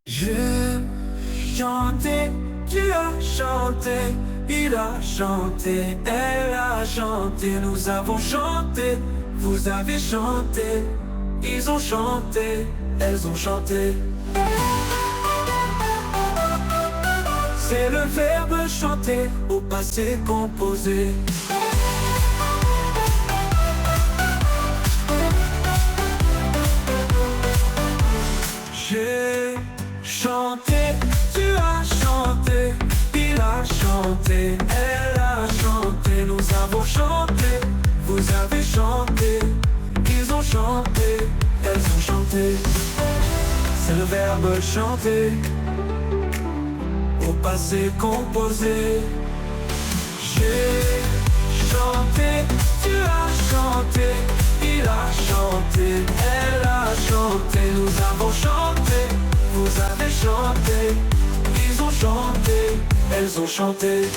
J'ai chanté, tu as chanté, il a chanté, elle a chanté, nous avons chanté, vous avez chanté, ils ont chanté, elles ont chanté. C'est le verbe chanter au passé composé. J'ai chanté, tu as chanté, il a chanté, elle a chanté, nous avons chanté, vous avez chanté, ils ont chanté, elles ont chanté. C'est le verbe chanter au passé composé. J'ai chanté, tu as chanté, il a chanté, elle a chanté, nous avons chanté, vous avez chanté, ils ont chanté, elles ont chanté.